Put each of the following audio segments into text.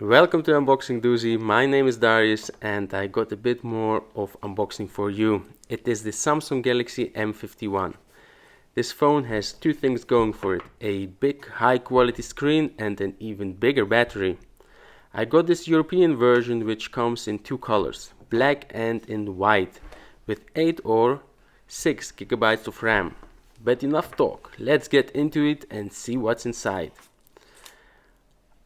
Welcome to Unboxing Doozy. My name is Darius and I got a bit more of unboxing for you. It is the Samsung Galaxy M51. This phone has two things going for it: a big high quality screen and an even bigger battery. I got this European version which comes in two colors, black and in white, with 8 or 6 gigabytes of RAM. But enough talk, let's get into it and see what's inside.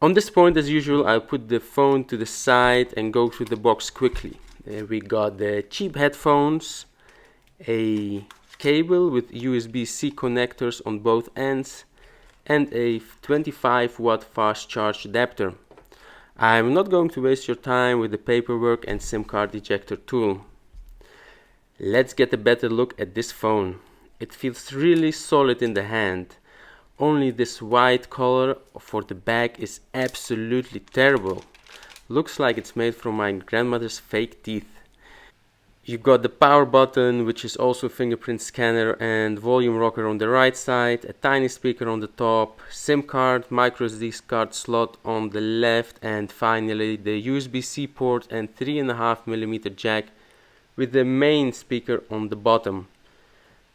On this point, as usual, I'll put the phone to the side and go through the box quickly. We got the cheap headphones, a cable with USB-C connectors on both ends, and a 25 watt fast charge adapter. I'm not going to waste your time with the paperwork and SIM card ejector tool. Let's get a better look at this phone. It feels really solid in the hand. Only this white color for the back is absolutely terrible. Looks like it's made from my grandmother's fake teeth. You got the power button, which is also a fingerprint scanner, and volume rocker on the right side, a tiny speaker on the top, SIM card, micro SD card slot on the left, and finally the USB-C port and 3.5mm jack with the main speaker on the bottom.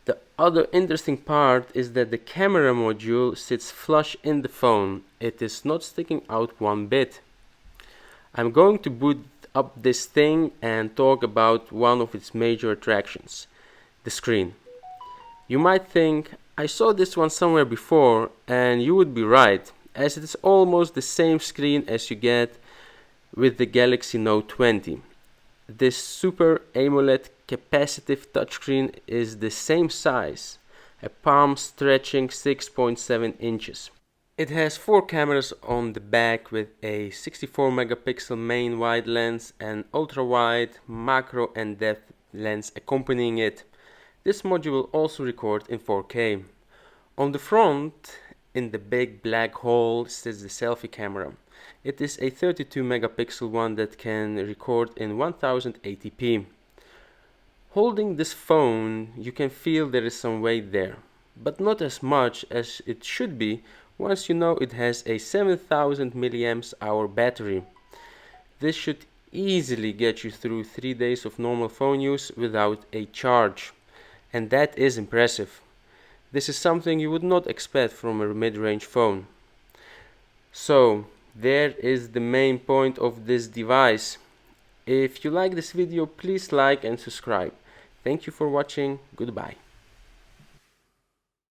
The other interesting part is that the camera module sits flush in the phone. It is not sticking out one bit. I'm going to boot up this thing and talk about one of its major attractions, the screen. You might think, I saw this one somewhere before, and you would be right, as it is almost the same screen as you get with the Galaxy Note 20. This Super AMOLED capacitive touchscreen is the same size, a palm stretching 6.7 inches. It has 4 cameras on the back with a 64 megapixel main wide lens and ultra wide, macro and depth lens accompanying it. This module will also record in 4K. On the front, in the big black hole, sits the selfie camera. It is a 32 megapixel one that can record in 1080p. Holding this phone, you can feel there is some weight there, but not as much as it should be once you know it has a 7000 mAh battery. This should easily get you through 3 days of normal phone use without a charge, and that is impressive. This is something you would not expect from a mid-range phone. So, there is the main point of this device. If you like this video, please like and subscribe. Thank you for watching. Goodbye.